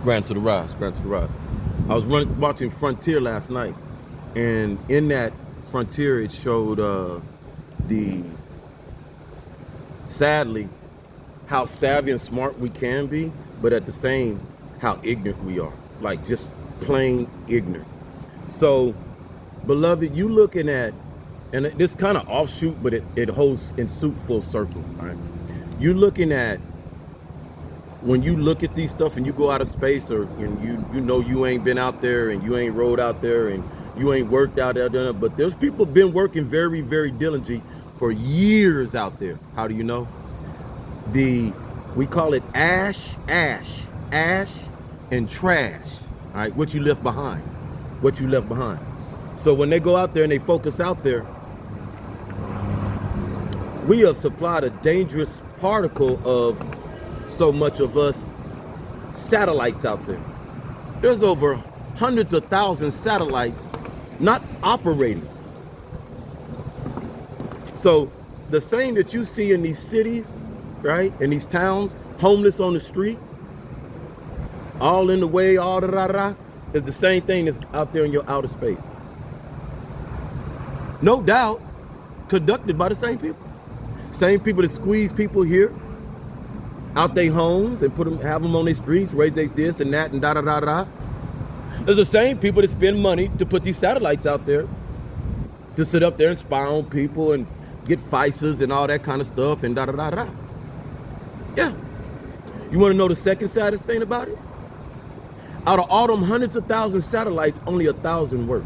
Grand to the rise, grand to the rise. I was watching Frontier last night, and in that Frontier, it showed the sadly how savvy and smart we can be, but at the same how ignorant we are, like just plain ignorant. So, beloved, you looking at, and this kind of offshoot, but it holds in suit full circle. All right, you looking at, when you look at these stuff and you go out of space, or and you know you ain't been out there and you ain't rode out there and you ain't worked out there, but there's people been working very, very diligently for years out there. How do you know? We call it ash, and trash. All right, what you left behind, what you left behind. So when they go out there and they focus out there, we have supplied a dangerous particle of so much of us satellites out there. There's over hundreds of thousands satellites not operating. So the same that you see in these cities, right, in these towns, homeless on the street, all in the way, all the rah-rah, is the same thing that's out there in your outer space. No doubt, conducted by the same people. Same people that squeeze people here out their homes and have them on their streets, raise their this and that and da-da-da-da. There's the same people that spend money to put these satellites out there to sit up there and spy on people and get FISAs and all that kind of stuff and da-da-da-da. Yeah. You want to know the second saddest thing about it? Out of all them hundreds of thousands of satellites, only 1,000 work.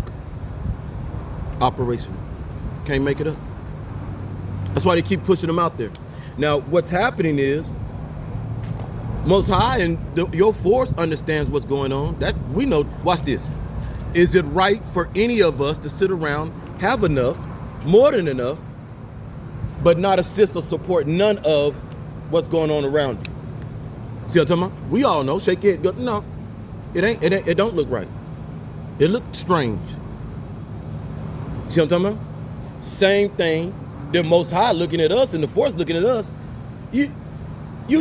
Operational. Can't make it up. That's why they keep pushing them out there. Now, what's happening is, Most High and your force understands what's going on. That we know. Watch this. Is it right for any of us to sit around, have enough, more than enough, but not assist or support none of what's going on around you? See what I'm talking about? We all know. Shake your head. No, it ain't. It don't look right. It looked strange. See what I'm talking about? Same thing. The Most High looking at us and the force looking at us. You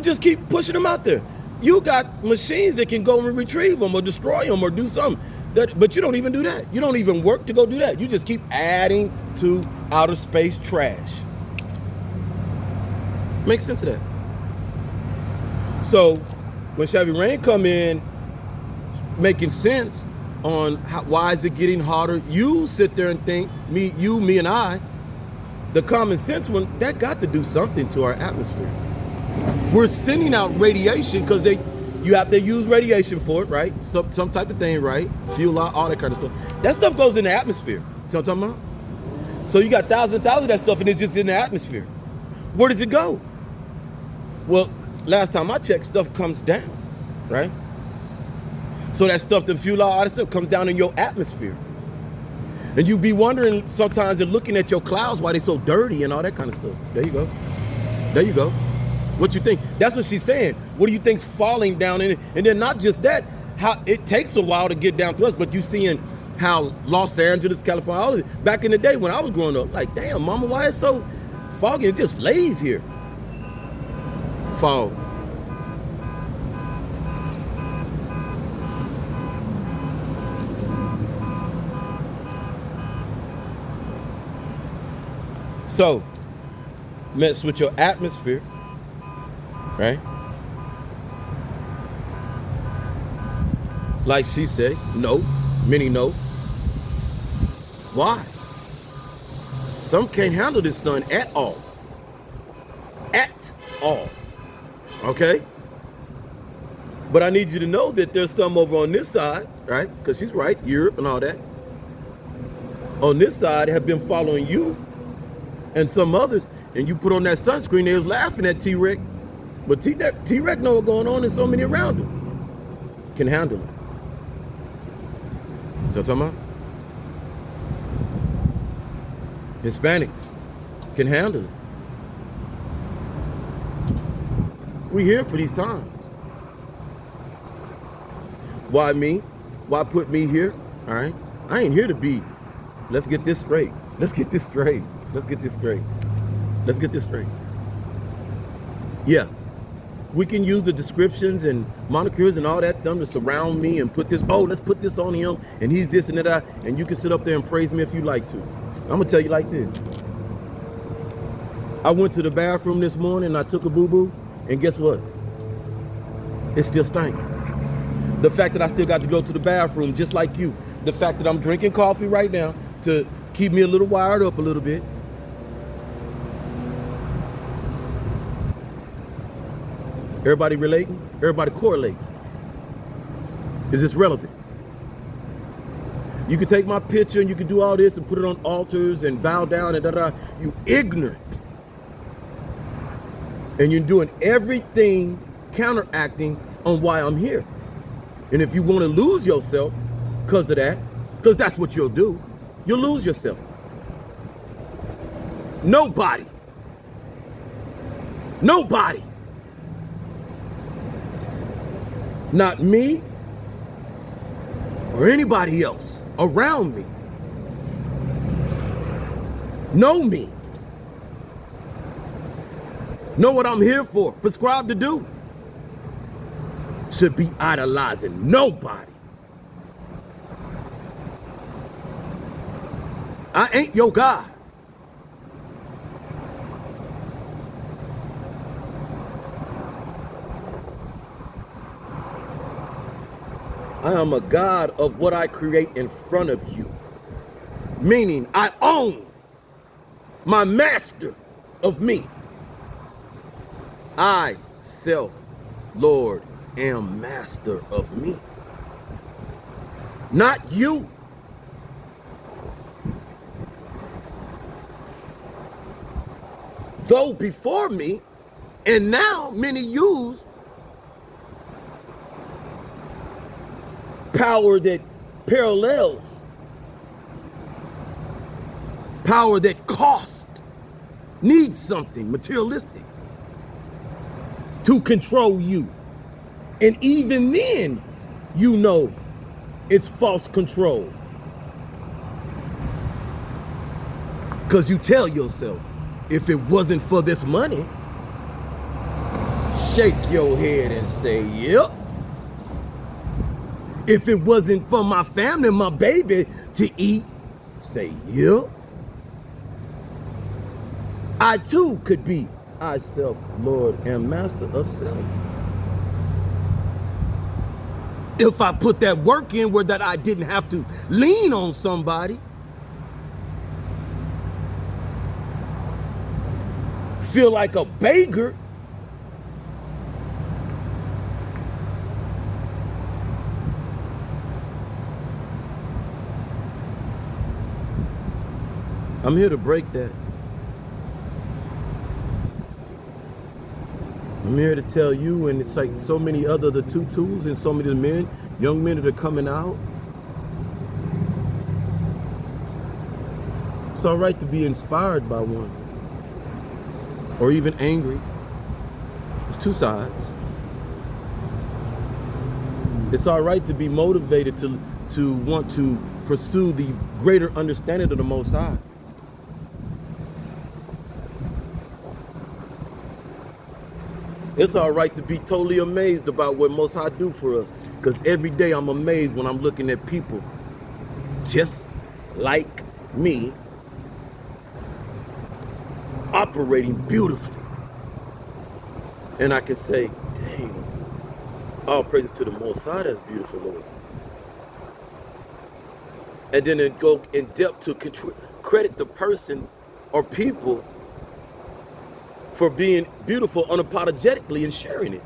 just keep pushing them out there. You got machines that can go and retrieve them or destroy them or do something. But you don't even do that. You don't even work to go do that. You just keep adding to outer space trash. Makes sense of that. So when Chevy Rain come in making sense on why is it getting harder, you sit there and think, me and I, the common sense one, that got to do something to our atmosphere. We're sending out radiation because you have to use radiation for it, right? Some type of thing, right? Fuel, all that kind of stuff. That stuff goes in the atmosphere. See what I'm talking about? So you got thousands of that stuff and it's just in the atmosphere. Where does it go? Well, last time I checked, stuff comes down, right? So that stuff, the fuel, all that stuff comes down in your atmosphere. And you be wondering sometimes and looking at your clouds why they so dirty and all that kind of stuff. There you go. There you go. What you think? That's what she's saying. What do you think's falling down in it? And then not just that, how it takes a while to get down to us, but you seeing how Los Angeles, California, back in the day when I was growing up, like, damn, mama, why it's so foggy? It just lays here. Fog. So, mess with your atmosphere, right? Like she said, no, many know. Why? Some can't handle this sun at all. At all. Okay? But I need you to know that there's some over on this side, right? Because she's right, Europe and all that. On this side have been following you and some others, and you put on that sunscreen, they was laughing at T-Rex. But T-Rex know what's going on and so many around him can handle it. So I'm talking about? Hispanics can handle it. We here for these times. Why me? Why put me here? All right? I ain't here to be, let's get this straight. Let's get this straight. Let's get this straight. Let's get this straight. Yeah. We can use the descriptions and monikers and all that done to surround me and put this, oh, let's put this on him and he's this and that, and you can sit up there and praise me if you like to. I'm gonna tell you like this. I went to the bathroom this morning and I took a boo-boo, and guess what? It still stank. The fact that I still got to go to the bathroom just like you, the fact that I'm drinking coffee right now to keep me a little wired up a little bit. Everybody relating? Everybody correlating? Is this relevant? You can take my picture and you can do all this and put it on altars and bow down and da-da. You ignorant. And you're doing everything counteracting on why I'm here. And if you want to lose yourself because of that, because that's what you'll do, you'll lose yourself. Nobody, not me or anybody else around me, know me, know what I'm here for, prescribed to do, should be idolizing nobody. I ain't your God. I am a God of what I create in front of you. Meaning I own my master of me. I, self, Lord, am master of me. Not you. Though before me, and now many use power that parallels, power that cost, needs something materialistic to control you. And even then, you know it's false control. Because you tell yourself, if it wasn't for this money, shake your head and say, yep. If it wasn't for my family, my baby to eat, say, yep. I too could be I self, Lord, and master of self. If I put that work in where that I didn't have to lean on somebody, feel like a beggar, I'm here to break that. I'm here to tell you, and it's like so many other the tutus and so many of the men, young men that are coming out. It's all right to be inspired by one, or even angry. It's two sides. It's all right to be motivated to want to pursue the greater understanding of the Most High. It's all right to be totally amazed about what Most High do for us. Because every day I'm amazed when I'm looking at people just like me operating beautifully. And I can say, dang, all praises to the Most High, that's beautiful, Lord. And then it go in depth to credit the person or people for being beautiful unapologetically and sharing it.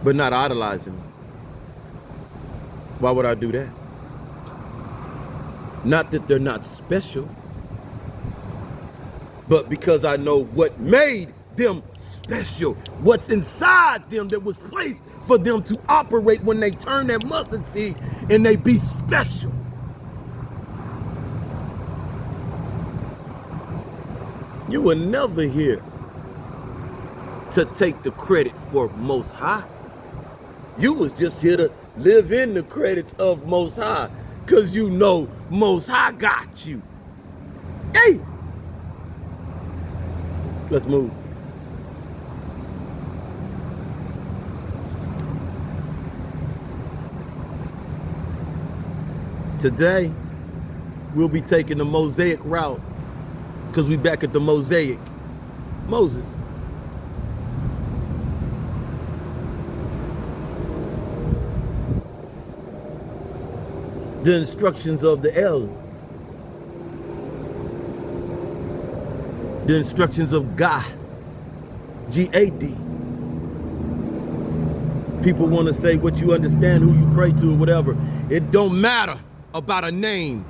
But not idolizing them. Why would I do that? Not that they're not special, but because I know what made them special, what's inside them that was placed for them to operate when they turn that mustard seed and they be special. You were never here to take the credit for Most High. You was just here to live in the credits of Most High, because you know Most High got you. Hey! Let's move. Today, we'll be taking the Mosaic route because we back at the Mosaic. Moses. The instructions of the elder. The instructions of God. G-A-D. People want to say what you understand, who you pray to, or whatever. It don't matter about a name.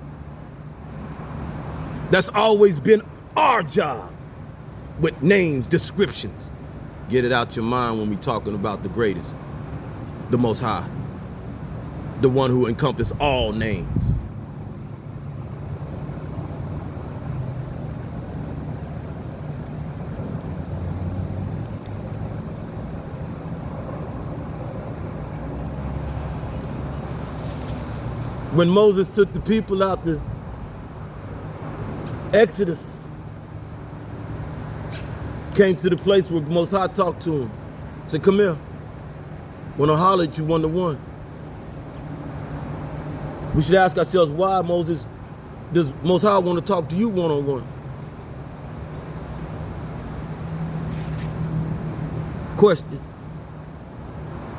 That's always been our job with names, descriptions. Get it out your mind when we talking about the greatest, the Most High, the one who encompasses all names. When Moses took the people out the Exodus, came to the place where Most High talked to him, said, come here, wanna holler at you one-to-one. We should ask ourselves, why, Moses, does Most High want to talk to you one-on-one? Question.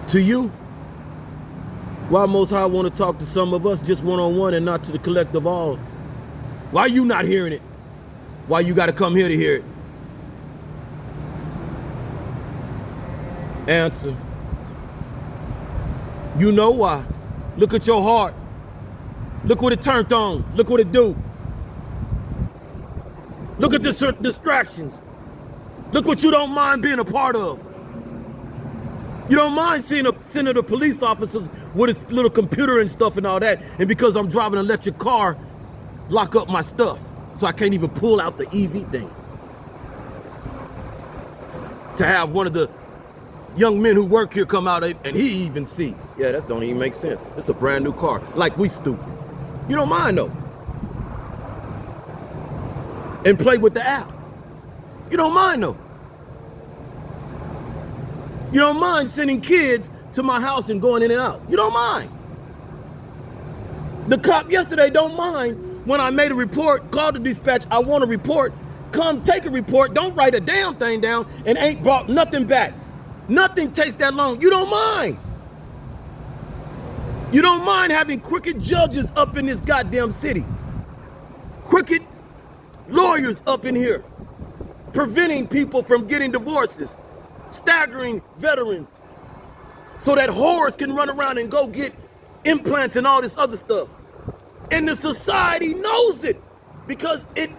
To you, why Most High want to talk to some of us just one-on-one and not to the collective all? Why you not hearing it? Why you got to come here to hear it? Answer. You know why. Look at your heart. Look what it turned on. Look what it do. Look at the distractions. Look what you don't mind being a part of. You don't mind sending the police officers with his little computer and stuff and all that, and because I'm driving an electric car, lock up my stuff so I can't even pull out the EV thing. To have one of the young men who work here come out and he even see, yeah, that don't even make sense. It's a brand new car. Like we stupid. You don't mind though. And play with the app. You don't mind though. You don't mind sending kids to my house and going in and out. You don't mind. The cop yesterday don't mind when I made a report, called the dispatch, I want a report, come take a report, don't write a damn thing down and ain't brought nothing back. Nothing takes that long. You don't mind. You don't mind having crooked judges up in this goddamn city. Crooked lawyers up in here, preventing people from getting divorces, staggering veterans, so that whores can run around and go get implants and all this other stuff. And the society knows it because it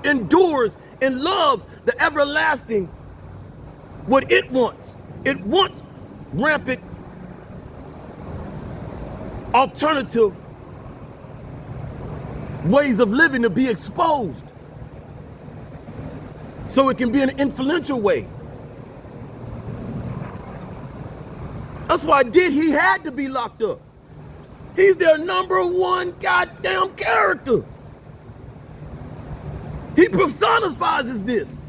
endures and loves the everlasting, what it wants. It wants rampant alternative ways of living to be exposed so it can be an influential way. That's why he had to be locked up. He's their #1 goddamn character. He personifies this.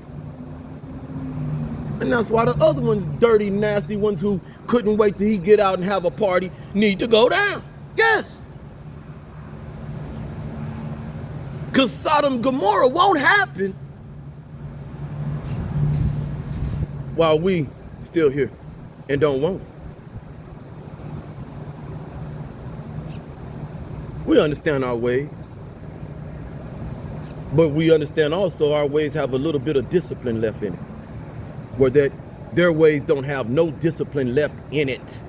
And that's why the other ones, dirty, nasty ones who couldn't wait till he get out and have a party, need to go down. Yes. Because Sodom and Gomorrah won't happen while we still here and don't want it. We understand our ways, but we understand also our ways have a little bit of discipline left in it, where their ways don't have no discipline left in it.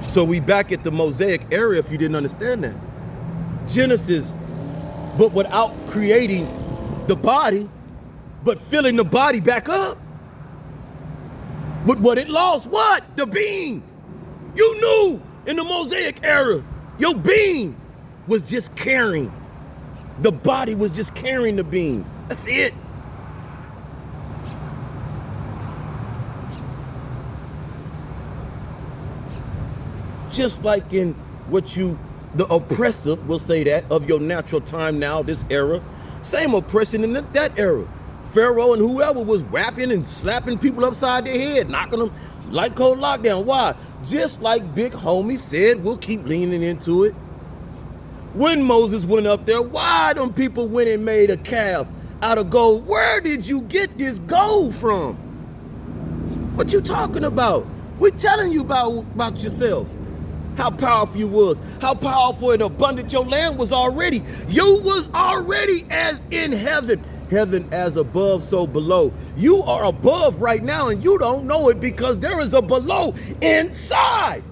So we back at the Mosaic era, if you didn't understand that. Genesis, but without creating the body, but filling the body back up with what it lost. What? The being. You knew in the Mosaic era, your being was just carrying. The body was just carrying the being. That's it. Just like in what the oppressive will say that of your natural time now, this era, same oppression in that era. Pharaoh and whoever was whapping and slapping people upside their head, knocking them like cold lockdown. Why? Just like Big Homie said, we'll keep leaning into it. When Moses went up there, why them people went and made a calf out of gold? Where did you get this gold from? What you talking about? We're telling you about yourself. How powerful you was. How powerful and abundant your land was already. You was already as in heaven. Heaven as above, so below. You are above right now and you don't know it because there is a below inside.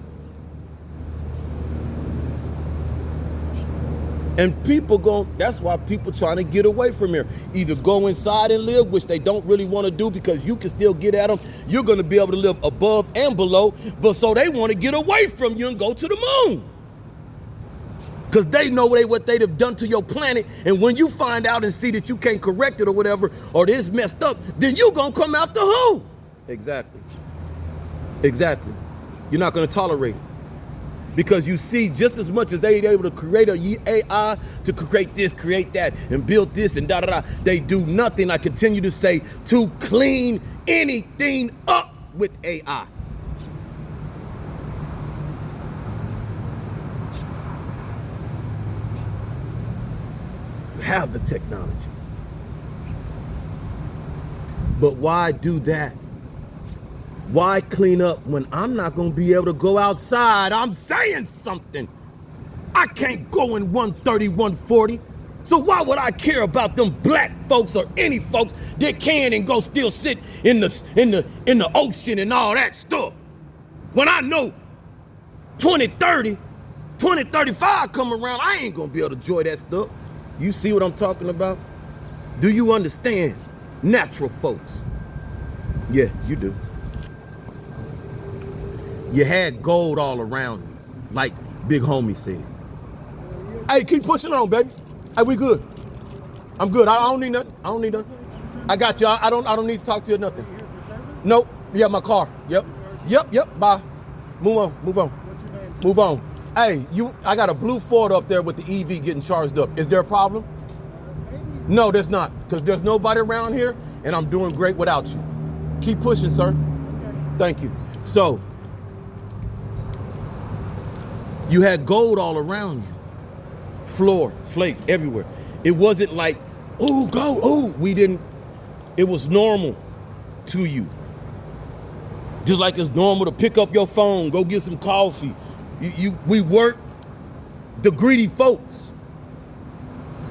And people that's why people trying to get away from here. Either go inside and live, which they don't really want to do because you can still get at them. You're going to be able to live above and below. But so they want to get away from you and go to the moon. Because they know what they'd have done to your planet. And when you find out and see that you can't correct it or whatever, or that it's messed up, then you going to come after who? Exactly. Exactly. You're not going to tolerate it. Because you see, just as much as they're able to create a AI to create this, create that, and build this and da-da-da, they do nothing, I continue to say, to clean anything up with AI. You have the technology. But why do that? Why clean up when I'm not going to be able to go outside? I'm saying something. I can't go in 130, 140. So why would I care about them black folks or any folks that can and go still sit in the ocean and all that stuff? When I know 2030, 2035 come around, I ain't going to be able to enjoy that stuff. You see what I'm talking about? Do you understand? Natural folks. Yeah, you do. You had gold all around you, like Big Homie said. Hey, keep pushing on, baby. Hey, we good. I'm good. I don't need nothing. I don't need nothing. I got you. I don't need to talk to you or nothing. Nope. Yeah, my car. Yep. Bye. Move on. What's your name? Move on. Hey, I got a blue Ford up there with the EV getting charged up. Is there a problem? Maybe. No, there's not, because there's nobody around here, and I'm doing great without you. Keep pushing, sir. Okay. Thank you. So, you had gold all around you. Floor, flakes everywhere. It wasn't like, oh, go, oh, we didn't. It was normal to you. Just like it's normal to pick up your phone, go get some coffee. We weren't the greedy folks.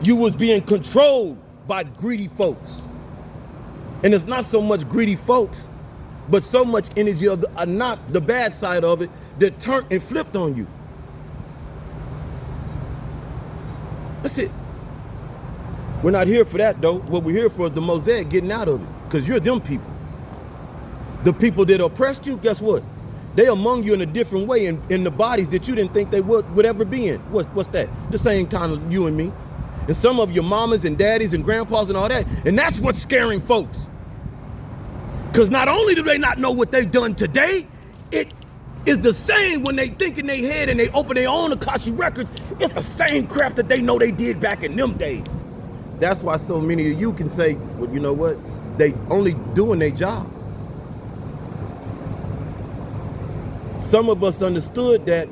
You was being controlled by greedy folks. And it's not so much greedy folks, but so much energy of not the bad side of it that turned and flipped on you. That's it. We're not here for that, though. What we're here for is the mosaic getting out of it, because you're them people. The people that oppressed you, guess what? They among you in a different way in the bodies that you didn't think they would ever be in. What's that? The same kind of you and me. And some of your mamas and daddies and grandpas and all that. And that's what's scaring folks. Because not only do they not know what they've done today, it is the same when they think in their head and they open their own Akashi records. It's the same crap that they know they did back in them days. That's why so many of you can say, well, you know what? They only doing their job. Some of us understood that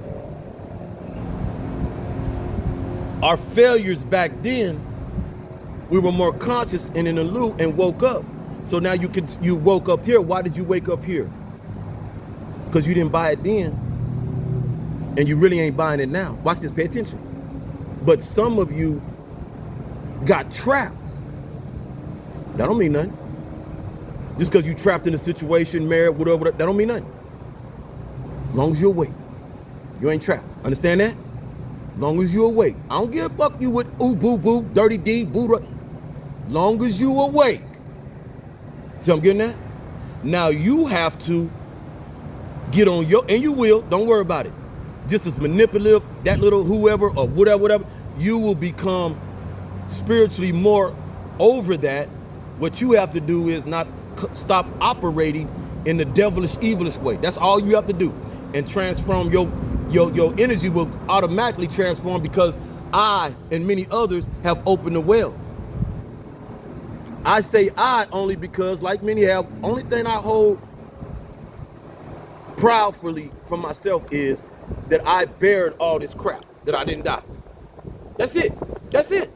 our failures back then, we were more conscious and in the loop and woke up. So now you woke up here. Why did you wake up here? Because you didn't buy it then, and you really ain't buying it now. Watch this, pay attention. But some of you got trapped. That don't mean nothing. Just because you trapped in a situation, married, whatever, that don't mean nothing. As long as you're awake, you ain't trapped. Understand that? As long as you're awake. I don't give a fuck you with ooh, boo, boo, dirty D, Buddha. Long as you awake. See what I'm getting at? Now you have to get on and you will, don't worry about it. Just as manipulative, that little whoever or whatever, you will become spiritually more over that. What you have to do is not stop operating in the devilish, evilish way. That's all you have to do. And transform your energy will automatically transform because I and many others have opened the well. I say I only because, like many have, only thing I hold proudly for myself is that I bared all this crap, that I didn't die. That's it. That's it.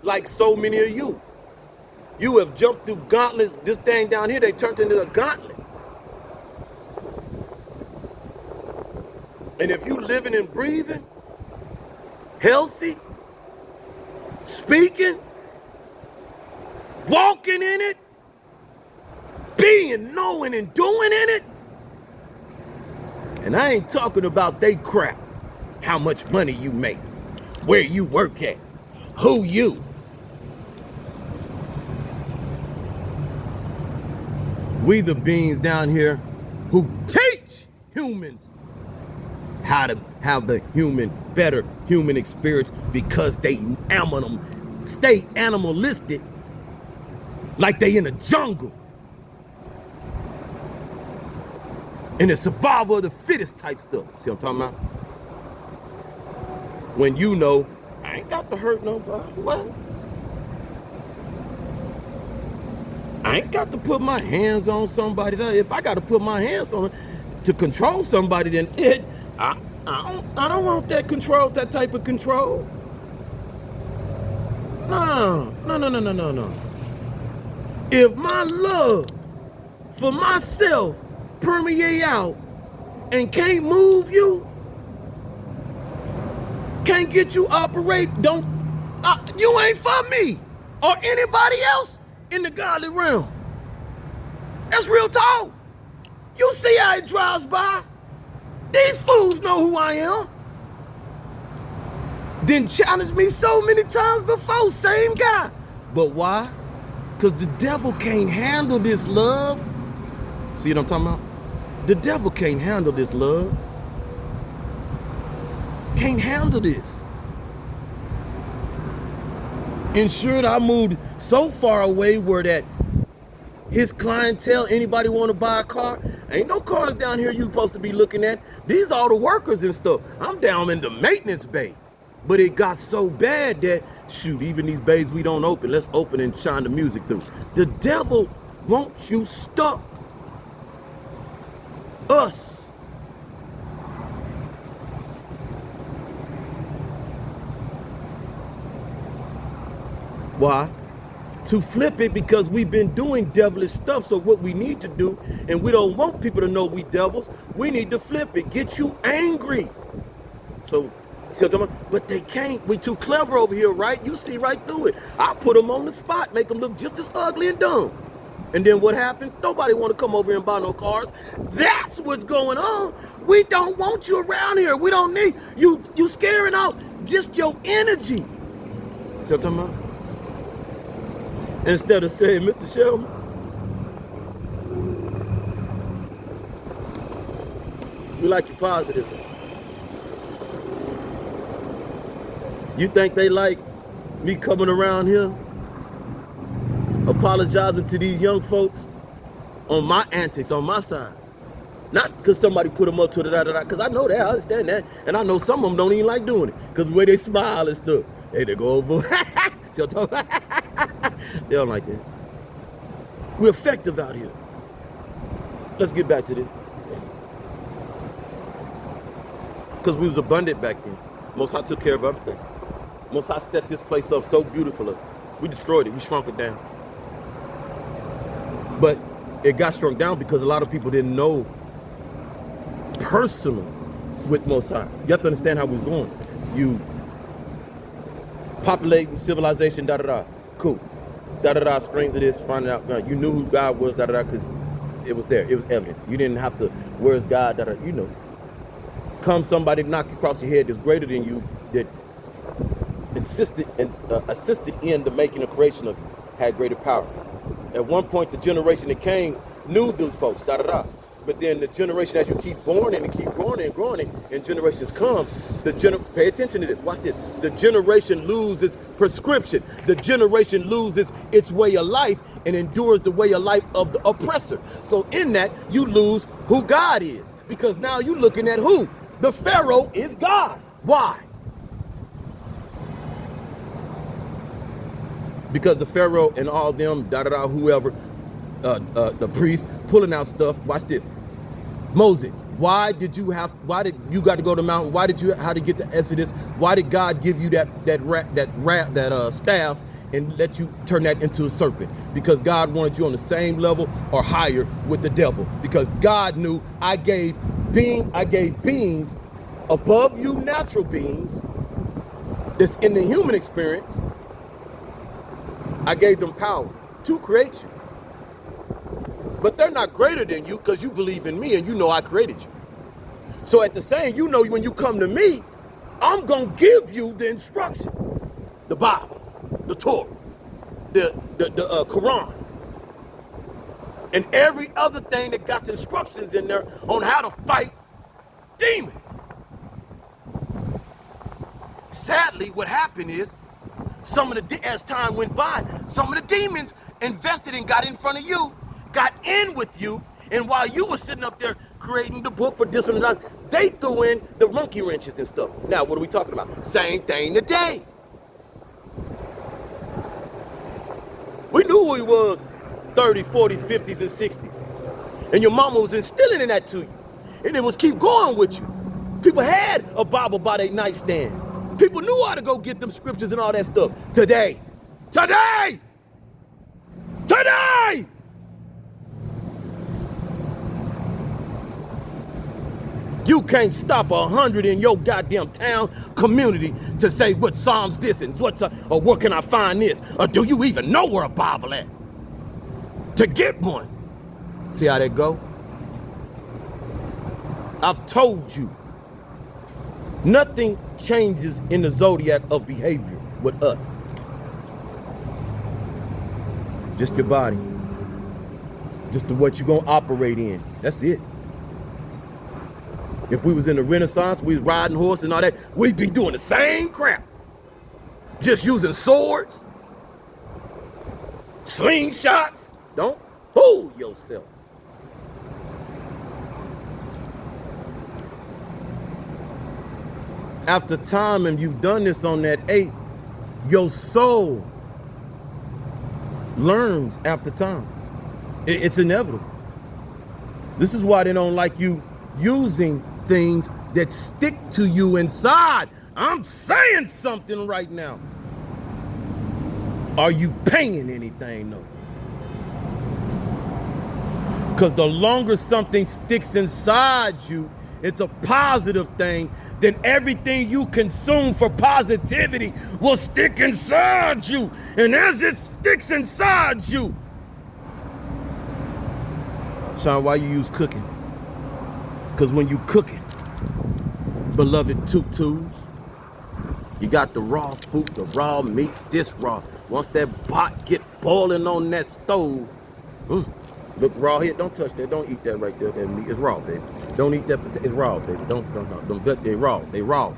Like so many of you. You have jumped through gauntlets. This thing down here, they turned into a gauntlet. And if you living and breathing, healthy, speaking, walking in it, being, knowing, and doing in it, and I ain't talking about they crap, how much money you make, where you work at, who you. We the beings down here who teach humans how to have the better human experience because they stay animalistic like they in a jungle. And the survival of the fittest type stuff. See what I'm talking about? When you know, I ain't got to hurt nobody. What? I ain't got to put my hands on somebody. If I got to put my hands on it to control somebody, then I don't want that control, that type of control. No. If my love for myself permeate out and can't move you, can't get you operate, you ain't for me or anybody else in the godly realm. That's real talk. You see how it drives by. These fools know who I am. Didn't challenge me so many times before, same guy. But why? Because the devil can't handle this love. See what I'm talking about? The devil can't handle this love. Can't handle this. Ensured I moved so far away where that his clientele, anybody want to buy a car? Ain't no cars down here you supposed to be looking at. These are the workers and stuff. I'm down in the maintenance bay. But it got so bad that, shoot, even these bays we don't open, let's open and shine the music through. The devil wants you stuck. Us. Why? To flip it because we've been doing devilish stuff. So what we need to do, and we don't want people to know we devils, we need to flip it, get you angry. So, but they can't. We too clever over here, right? You see right through it. I put them on the spot, make them look just as ugly and dumb. And then what happens? Nobody want to come over here and buy no cars. That's what's going on. We don't want you around here. We don't need you. You scaring out just your energy. See what I'm talking about? Instead of saying, Mr. Shelman, we like your positiveness. You think they like me coming around here apologizing to these young folks on my antics, on my side? Not because somebody put them up to the da-da-da, because I know that, I understand that. And I know some of them don't even like doing it because the way they smile and stuff. Hey, they go over. See what I'm talking about? They don't like that. We're effective out here. Let's get back to this. Because we was abundant back then. Most High took care of everything. Most High set this place up so beautifully. We destroyed it. We shrunk it down. But it got shrunk down because a lot of people didn't know personal with Most High. You have to understand how it was going. You populating civilization, da-da-da. Cool. Da-da-da, strings of this, finding out. You knew who God was, da-da-da, because it was there. It was evident. You didn't have to, where's God, da-da-da, you know. Come somebody knock you across your head that's greater than you, that insisted and assisted in the making and creation of you, had greater power. At one point, the generation that came knew those folks, da-da-da. But then the generation, as you keep born and keep growing and growing, and generations come, pay attention to this, watch this. The generation loses prescription. The generation loses its way of life and endures the way of life of the oppressor. So in that, you lose who God is. Because now you're looking at who? The Pharaoh is God. Why? Because the Pharaoh and all them, whoever, the priest pulling out stuff. Watch this. Moses, why did you got to go to the mountain? Why did you how to get to Exodus? Why did God give you that staff and let you turn that into a serpent? Because God wanted you on the same level or higher with the devil. Because God knew I gave beings above you, natural beings that's in the human experience. I gave them power to create you. But they're not greater than you because you believe in me and you know I created you. So at the same, you know, when you come to me, I'm going to give you the instructions. The Bible, the Torah, the Quran, and every other thing that got instructions in there on how to fight demons. Sadly, what happened is, as time went by, some of the demons invested and got in front of you, got in with you, and while you were sitting up there creating the book for this one and that, they threw in the monkey wrenches and stuff. Now, what are we talking about? Same thing today. We knew who he was 30, 40, 50s, and 60s. And your mama was instilling in that to you. And it was keep going with you. People had a Bible by their nightstand. People knew how to go get them scriptures and all that stuff. Today. You can't stop 100 in your goddamn town community to say what Psalms this and or where can I find this? Or do you even know where a Bible at? To get one. See how that go? I've told you. Nothing changes in the zodiac of behavior with us. Just your body. Just what you're gonna operate in. That's it. If we was in the Renaissance, we was riding horses and all that, we'd be doing the same crap. Just using swords, slingshots. Don't fool yourself. After time, and you've done this on that 8, your soul learns after time. It's inevitable. This is why they don't like you using things that stick to you inside. I'm saying something right now. Are you paying anything though? Because the longer something sticks inside you, it's a positive thing, then everything you consume for positivity will stick inside you. And as it sticks inside you, Sean, why you use cooking? Because when you cooking, beloved tutus, you got the raw food, the raw meat, this raw. Once that pot get boiling on that stove, look raw here. Don't touch that. Don't eat that right there. That meat is raw, baby. Don't eat that potato. It's raw, baby. Don't. They raw. They raw.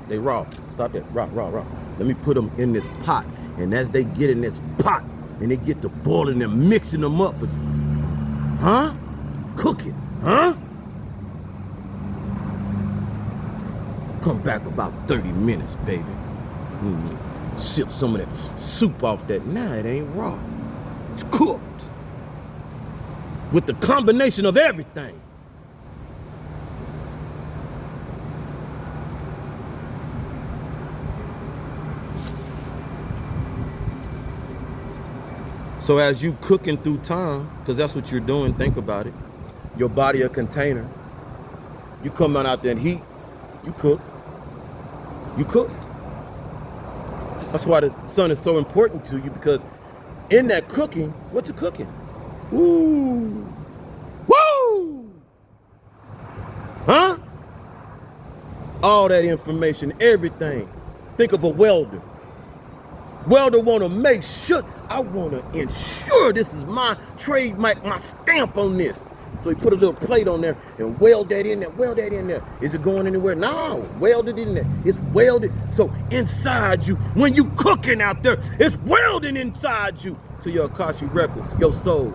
Stop that. Raw. Let me put them in this pot. And as they get in this pot, and they get to boiling and mixing them up, cook it, Come back about 30 minutes, baby. Sip some of that soup off that. Nah, it ain't raw. It's cooked. With the combination of everything. So as you cooking through time, because that's what you're doing, think about it. Your body a container. You come out there and heat, you cook. You cook. That's why the sun is so important to you, because in that cooking, what you cooking? Woo! Woo! Huh? All that information, everything. Think of a welder. Welder want to make sure, I want to ensure this is my trademark, my stamp on this. So he put a little plate on there and weld that in there, Is it going anywhere? No, weld it in there. It's welded. So inside you, when you cooking out there, it's welding inside you to your Akashic records, your soul.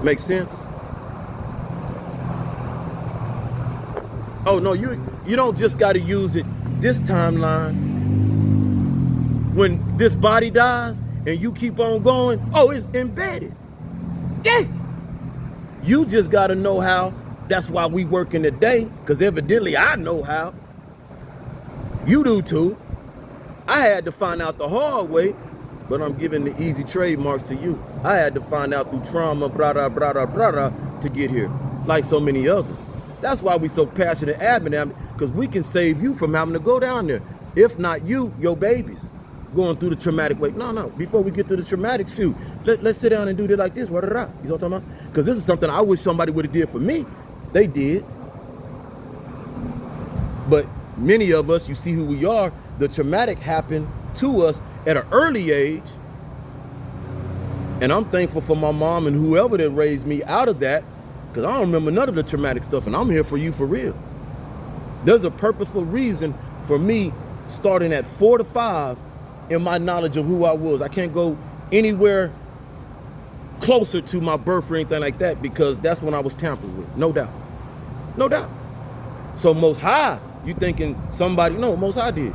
Make sense? Oh no, you don't just got to use it this timeline. when this body dies and you keep on going, oh, it's embedded. Yeah. You just got to know how. That's why we work in the day, because evidently I know how. You do too. I had to find out the hard way, but I'm giving the easy trademarks to you. I had to find out through trauma, to get here, like so many others. That's why we so passionate adamant, because we can save you from having to go down there. If not you, your babies going through the traumatic way. No. Before we get to the traumatic, shoot, let's sit down and do it like this. You know what I'm talking about? Because this is something I wish somebody would have did for me. They did. But many of us, you see who we are, the traumatic happened to us at an early age. And I'm thankful for my mom and whoever that raised me out of that, because I don't remember none of the traumatic stuff, and I'm here for you for real. There's a purposeful reason for me starting at 4 to 5 in my knowledge of who I was. I can't go anywhere closer to my birth or anything like that, because that's when I was tampered with, no doubt. No doubt. So Most High, you thinking somebody, no, Most High did.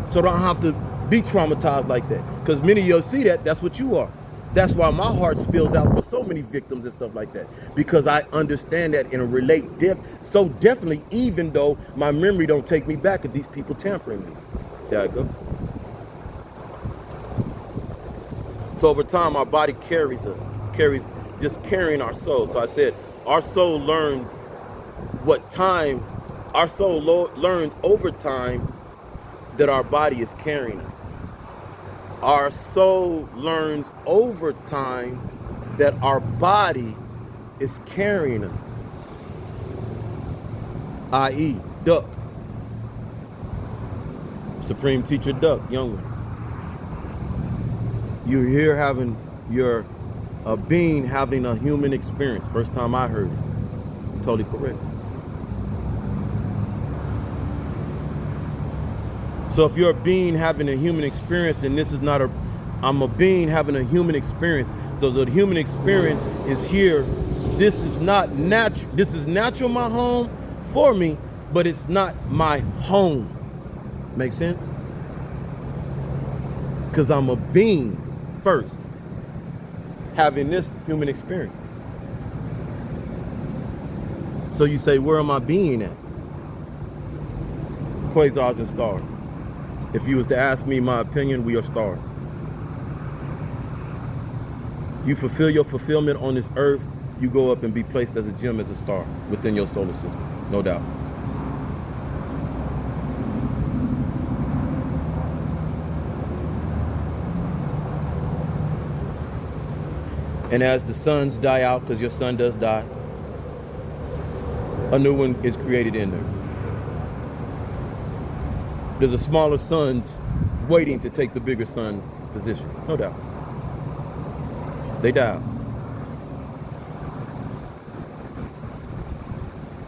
So I don't have to be traumatized like that, because many of you see that, that's what you are. That's why my heart spills out for so many victims and stuff like that, because I understand that and relate so definitely, even though my memory don't take me back of these people tampering me. See how it go? So over time, our body carries us, carrying our soul. So I said, our soul learns learns over time that our body is carrying us. Our soul learns over time that our body is carrying us, i.e. Duck. Supreme Teacher Duck, young one. You're here having a being having a human experience. First time I heard it. Totally correct. So if you're a being having a human experience, then this is not I'm a being having a human experience. So the human experience is here. This is not natural. This is natural, my home for me, but it's not my home. Make sense? Because I'm a being first, having this human experience. So you say, where am I being at? Quasars and stars. If you was to ask me my opinion, we are stars. You fulfill your fulfillment on this earth, you go up and be placed as a gem, as a star within your solar system, no doubt. And as the suns die out, because your sun does die, a new one is created in there. There's a smaller suns waiting to take the bigger sun's position, no doubt. They die out.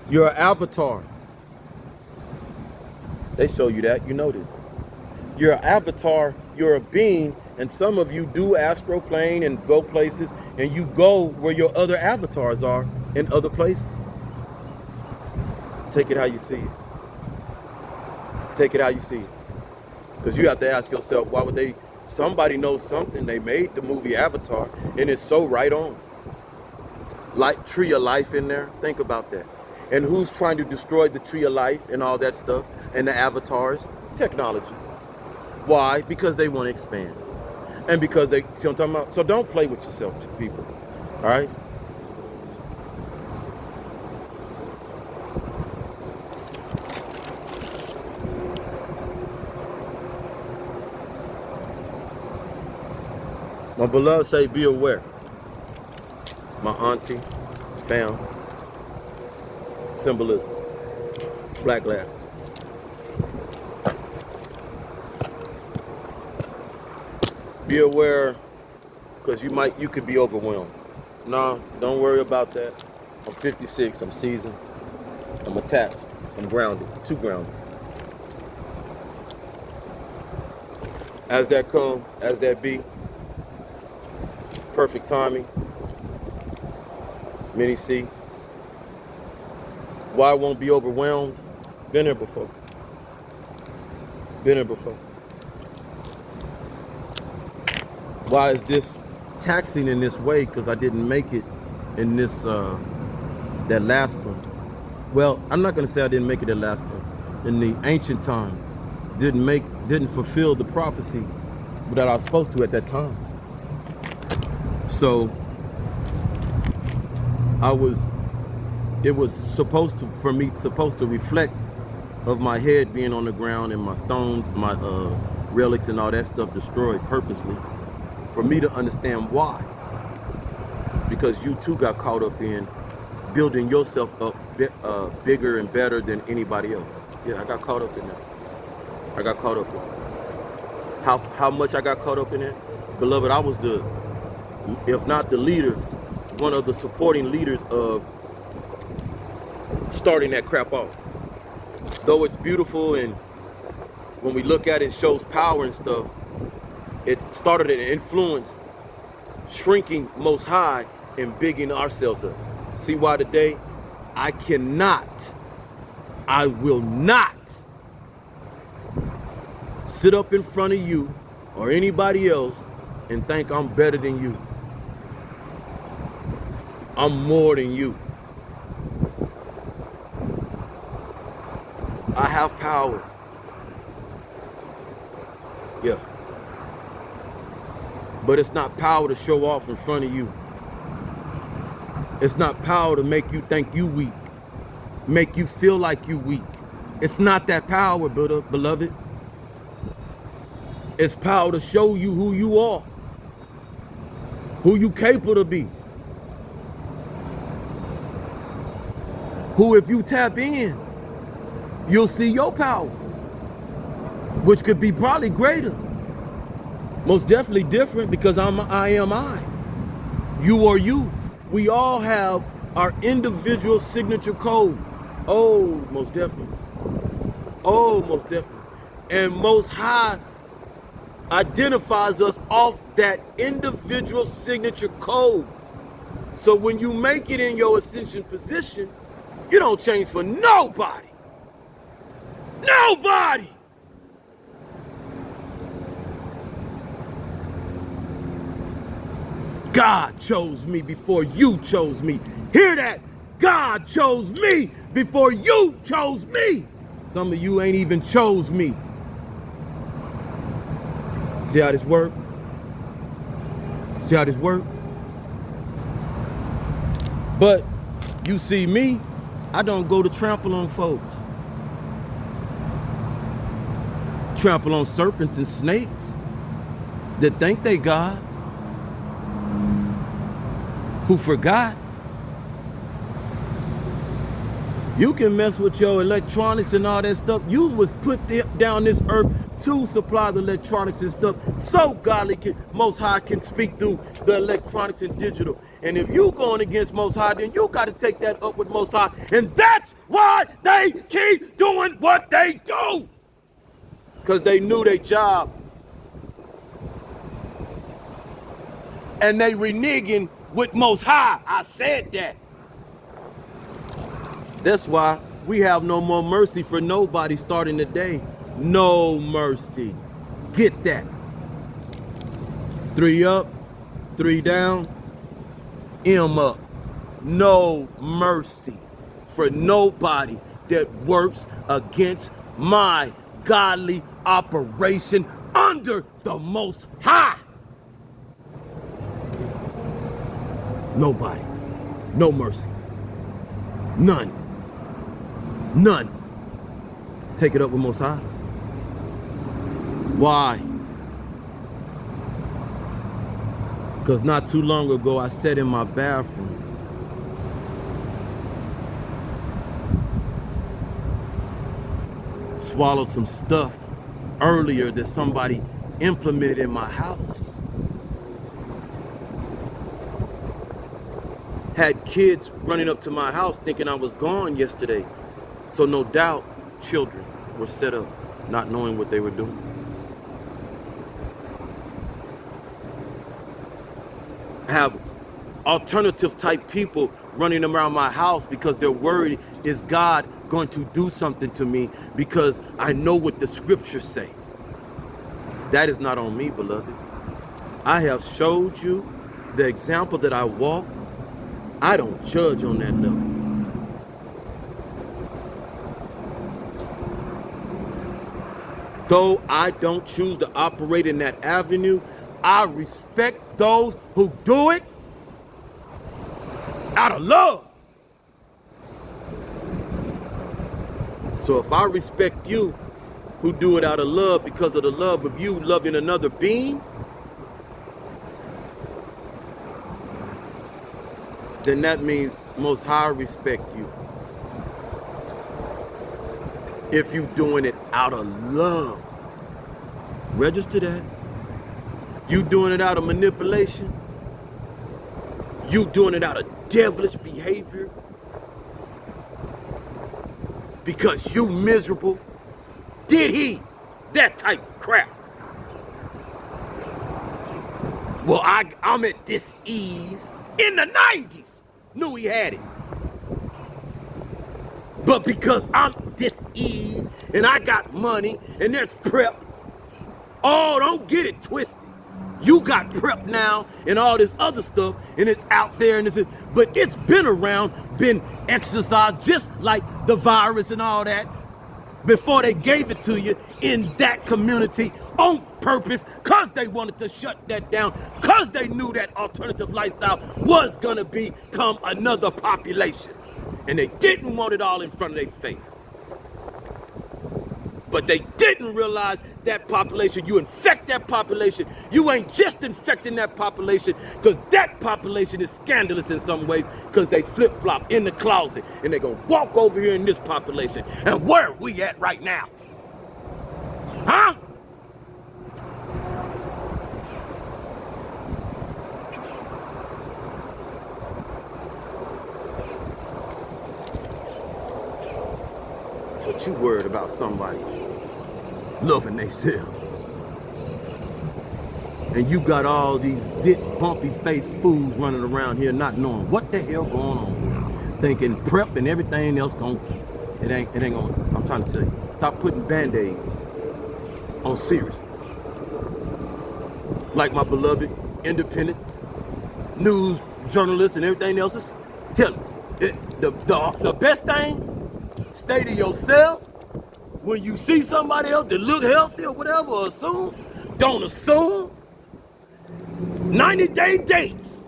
You're an avatar. They show you that, you know this. You're an avatar, you're a being, and some of you do astroplane and go places, and you go where your other avatars are in other places. Take it how you see it. Take it how you see it. Because you have to ask yourself, why would they, somebody knows something. They made the movie Avatar, and it's so right on. Like Tree of Life in there, think about that. And who's trying to destroy the Tree of Life and all that stuff, and the avatars? Technology. Why? Because they want to expand. And because they, see what I'm talking about? So don't play with yourself, people, all right? My beloved say, be aware. My auntie found symbolism. Black glass. Be aware, because you could be overwhelmed. No, don't worry about that. I'm 56, I'm seasoned, I'm attached, I'm grounded, too grounded. As that come, as that be, perfect timing. Many see. Why I won't be overwhelmed? Been there before. Been there before. Why is this taxing in this way? Because I didn't make it in this that last one. Well, I'm not gonna say I didn't make it that last one. In the ancient time, didn't fulfill the prophecy that I was supposed to at that time. So it was supposed to reflect of my head being on the ground and my stones, my relics and all that stuff destroyed purposely, for me to understand why. Because you too got caught up in building yourself up bigger and better than anybody else. Yeah, I got caught up in that. I got caught up in it. How much I got caught up in it? Beloved, I was if not the leader, one of the supporting leaders of starting that crap off. Though it's beautiful and when we look at it, it shows power and stuff, it started an influence shrinking Most High and bigging ourselves up. See why today? I will not sit up in front of you or anybody else and think I'm better than you. I'm more than you. I have power. Yeah. But it's not power to show off in front of you. It's not power to make you think you weak, make you feel like you weak. It's not that power, beloved. It's power to show you who you are, who you capable to be, who if you tap in, you'll see your power, which could be probably greater, most definitely different, because I am I. You are you. We all have our individual signature code. Oh, most definitely. Oh, most definitely. And Most High identifies us off that individual signature code. So when you make it in your ascension position, you don't change for nobody. Nobody! God chose me before you chose me. Hear that? God chose me before you chose me. Some of you ain't even chose me. See how this work? See how this work? But you see me, I don't go to trample on folks. Trample on serpents and snakes that think they God, who forgot. You can mess with your electronics and all that stuff. You was put down this earth to supply the electronics and stuff so godly Most High can speak through the electronics and digital. And if you going against Most High, then you got to take that up with Most High. And that's why they keep doing what they do. Because they knew their job. And they reneging with Most High. I said that. That's why we have no more mercy for nobody starting today. No mercy. Get that. 3 up, 3 down, M up. No mercy for nobody that works against my godly operation under the Most High. Nobody. No mercy. None. None. Take it up with Most High. Why? Because not too long ago, I sat in my bathroom. Swallowed some stuff earlier that somebody implemented in my house. Had kids running up to my house thinking I was gone yesterday. So no doubt, children were set up, not knowing what they were doing. I have alternative type people running around my house because they're worried, is God going to do something to me because I know what the scriptures say. That is not on me, beloved. I have showed you the example that I walk. I don't judge on that level. Though I don't choose to operate in that avenue, I respect those who do it out of love. So if I respect you who do it out of love because of the love of you loving another being, then that means Most High respect you. If you doing it out of love, register that. You doing it out of manipulation, you doing it out of devilish behavior, because you miserable, did he that type of crap? Well, I'm at this ease in the 90s, knew he had it. But because I'm this ease and I got money and there's prep, oh, don't get it twisted. You got prep now and all this other stuff and it's out there and but it's been around, been exercised just like the virus and all that before they gave it to you in that community on purpose because they wanted to shut that down, because they knew that alternative lifestyle was gonna become another population. And they didn't want it all in front of their face. But they didn't realize that population, you infect that population, you ain't just infecting that population because that population is scandalous in some ways because they flip-flop in the closet and they gonna walk over here in this population. And where are we at right now? Huh? But you worried about somebody loving themselves. And you got all these zit, bumpy-faced fools running around here not knowing what the hell going on. Thinking prep and everything else it ain't gonna, I'm trying to tell you, stop putting Band-Aids on seriousness. Like my beloved independent news journalists and everything else is telling you. The best thing, stay to yourself. When you see somebody else that look healthy or whatever, don't assume. 90-day dates.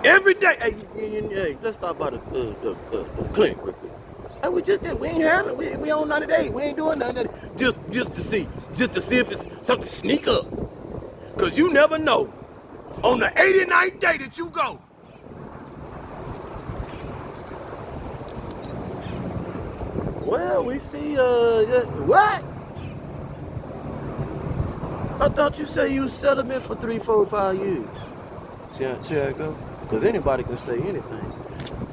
Every day. Hey, let's stop by the clinic real quick. Hey, we ain't having, we on 90 days. We ain't doing nothing. Just to see if it's something sneak up. Cause you never know. On the 89th day that you go, well, we see, what? I thought you said you was celibate for 3, 4, 5 years. See how it go? Because anybody can say anything.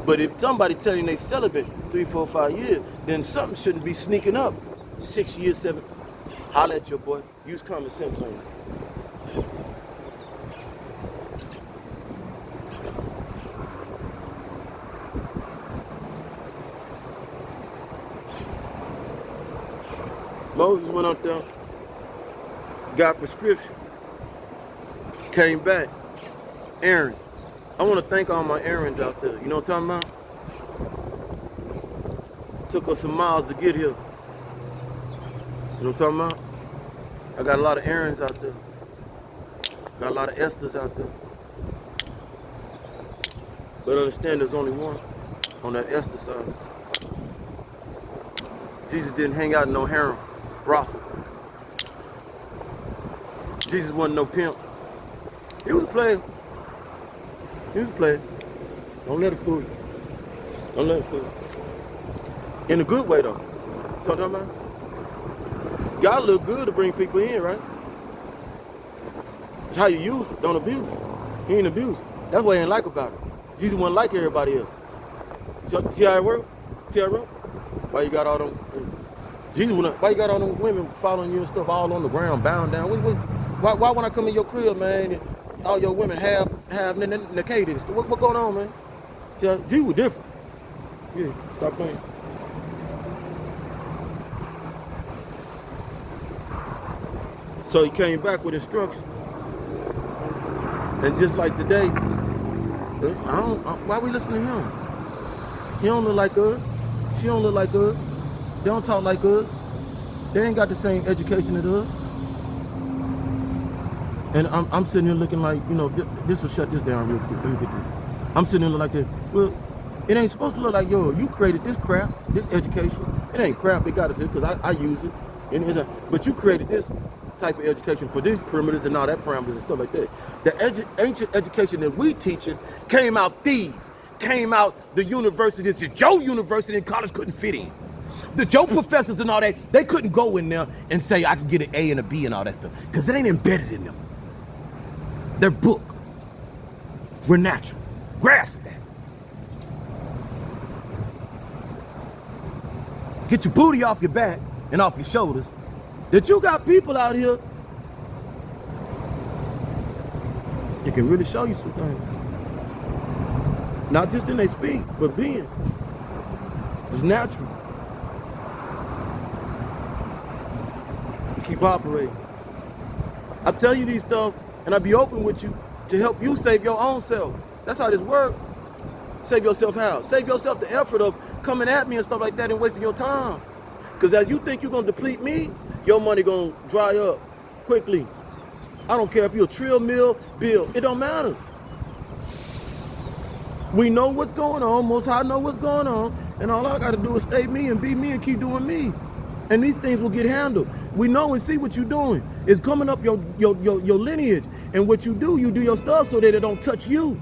But if somebody tell you they celibate 3, 4, 5 years, then something shouldn't be sneaking up. 6 years, 7. Holla at your boy. Use common sense on you. Moses went out there, got prescription, came back. Aaron, I want to thank all my Aarons out there. You know what I'm talking about? Took us some miles to get here. You know what I'm talking about? I got a lot of Aarons out there. Got a lot of Esthers out there. But understand there's only one on that Esther side. Jesus didn't hang out in no harem. Brothel. Jesus wasn't no pimp. He was a player. He was a player. Don't let it fool you. Don't let it fool you. In a good way though. You know what I'm talking about? God look good to bring people in, right? It's how you use it. Don't abuse it. He ain't abuse it. That's what he ain't like about it. Jesus wasn't like everybody else. See how it work? See how it work? Why you got all them? Jesus, why you got all them women following you and stuff all on the ground, bound down? Why when I come in your crib, man, and all your women half naked and stuff? What going on, man? See, Jesus was different. Yeah, stop playing. So he came back with instructions. And just like today, why we listen to him? He don't look like us. She don't look like us. They don't talk like us. They ain't got the same education as us. And I'm sitting here looking like, this will shut this down real quick. Let me get this. I'm sitting here like this. Well, it ain't supposed to look like, you created this crap, this education. It ain't crap, it got us here because I use it. But you created this type of education for these perimeters and all that parameters and stuff like that. The ancient education that we teaching came out thieves, came out the universities, the Joe University and college couldn't fit in. The Joe professors and all that, they couldn't go in there and say, I could get an A and a B and all that stuff, because it ain't embedded in them. Their book. We're natural. Grasp that. Get your booty off your back and off your shoulders. That you got people out here that can really show you some things. Not just in they speak, but being. It's natural. You keep operating. I tell you these stuff, and I be open with you to help you save your own self. That's how this works. Save yourself how? Save yourself the effort of coming at me and stuff like that and wasting your time. Because as you think you're going to deplete me, your money going to dry up quickly. I don't care if you're a trill mill bill. It don't matter. We know what's going on. Most High know what's going on. And all I got to do is stay me and be me and keep doing me. And these things will get handled. We know and see what you're doing. It's coming up your lineage. And what you do your stuff so that it don't touch you.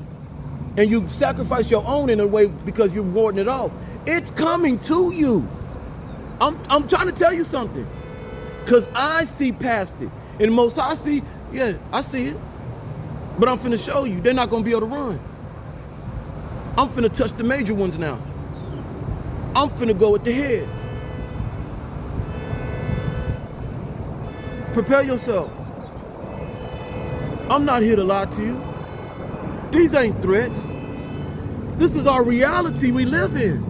And you sacrifice your own in a way because you're warding it off. It's coming to you. I'm trying to tell you something. Because I see past it. And most I see, I see it. But I'm finna show you, they're not gonna be able to run. I'm finna touch the major ones now. I'm finna go with the heads. Prepare yourself. I'm not here to lie to you. These ain't threats. This is our reality we live in.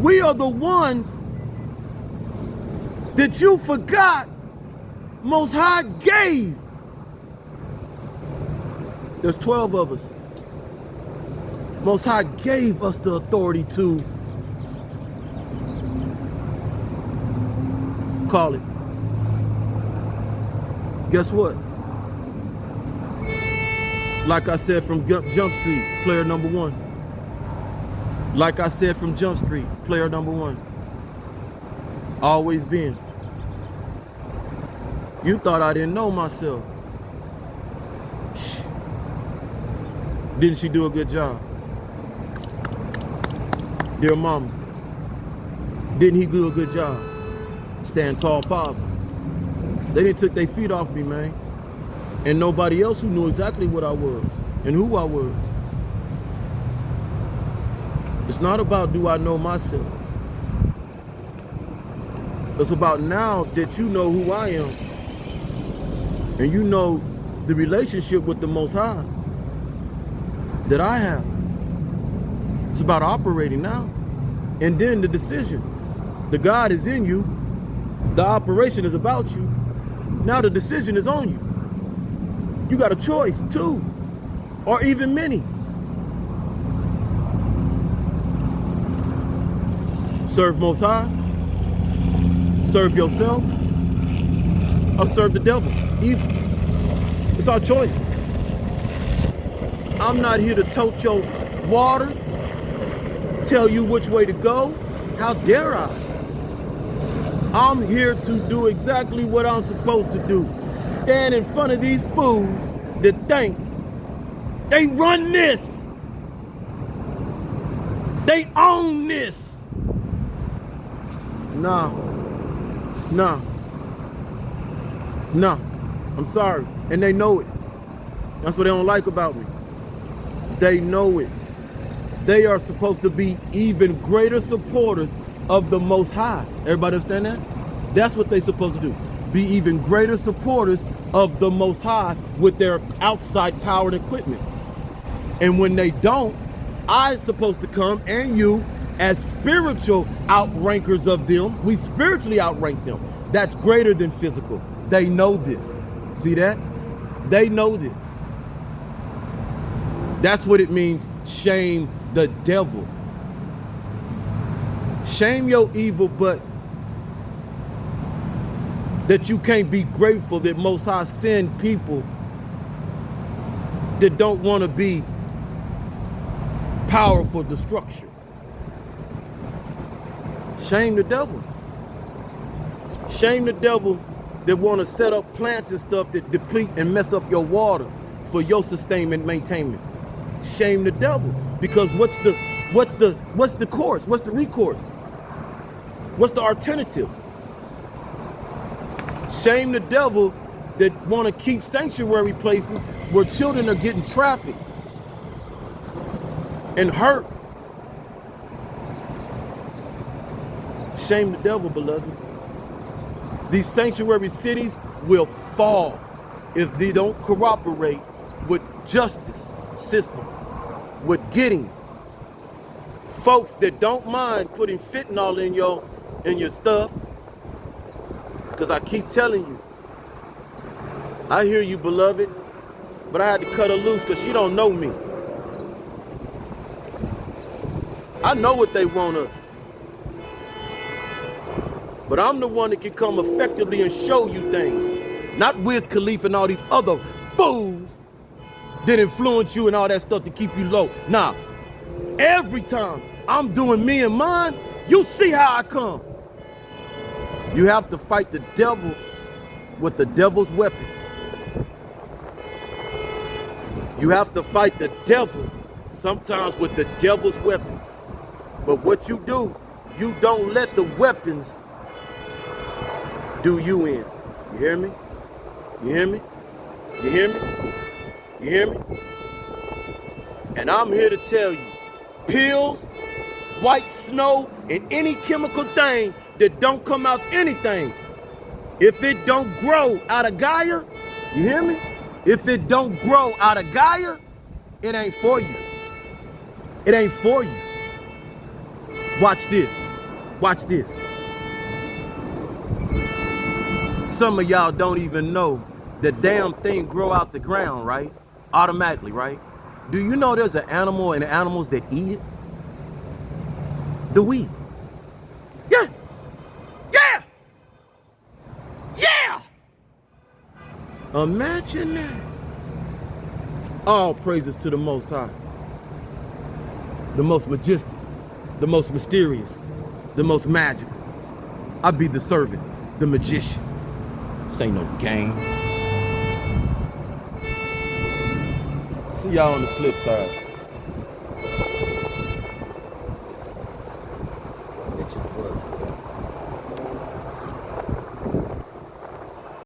We are the ones that you forgot Most High gave. There's 12 of us. Most High gave us the authority to call it. Guess what? Like I said from Jump Street, player number one. Like I said from Jump Street, player number one. Always been. You thought I didn't know myself. Shh. Didn't she do a good job? Dear mama, didn't he do a good job? Stand tall father. They didn't took their feet off me, man. And nobody else who knew exactly what I was and who I was. It's not about do I know myself. It's about now that you know who I am and you know the relationship with the Most High that I have. It's about operating now. And then the decision. The God is in you. The operation is about you. Now the decision is on you. You got a choice, two, or even many. Serve Most High, serve yourself, or serve the devil, evil. It's our choice. I'm not here to tote your water, tell you which way to go. How dare I? I'm here to do exactly what I'm supposed to do. Stand in front of these fools that think they run this. They own this. Nah. I'm sorry. And they know it. That's what they don't like about me. They know it. They are supposed to be even greater supporters of the Most High. Everybody understand that? That's what they're supposed to do. Be even greater supporters of the Most High with their outside power and equipment. And when they don't, I'm supposed to come and you as spiritual outrankers of them. We spiritually outrank them. That's greater than physical. They know this. See that? They know this. That's what it means, shame the devil. Shame your evil, but that you can't be grateful that Most High send people that don't want to be powerful destruction. Shame the devil. Shame the devil that want to set up plants and stuff that deplete and mess up your water for your sustainment, maintainment. Shame the devil. Because what's the course? What's the recourse? What's the alternative? Shame the devil that want to keep sanctuary places where children are getting trafficked and hurt. Shame the devil, beloved. These sanctuary cities will fall if they don't cooperate with justice system, with getting folks that don't mind putting fentanyl in your stuff. Because I keep telling you, I hear you, beloved, but I had to cut her loose because she don't know me. I know what they want us. But I'm the one that can come effectively and show you things. Not Wiz Khalifa and all these other fools that influence you and all that stuff to keep you low. Nah, every time I'm doing me and mine, you see how I come. You have to fight the devil with the devil's weapons. You have to fight the devil sometimes with the devil's weapons. But what you do, you don't let the weapons do you in. You hear me? You hear me? You hear me? You hear me? And I'm here to tell you, pills, white snow, and any chemical thing that don't come out anything, if it don't grow out of Gaia, you hear me? If it don't grow out of Gaia, it ain't for you. It ain't for you. Watch this. Watch this. Some of y'all don't even know the damn thing grow out the ground, right? Automatically, right? Do you know there's an animal and animals that eat it? The weed. Yeah. Yeah. Yeah. Imagine that. All praises to the Most High. The most majestic, the most mysterious, the most magical. I be the servant, the magician. This ain't no game. See y'all on the flip side. It's your blood.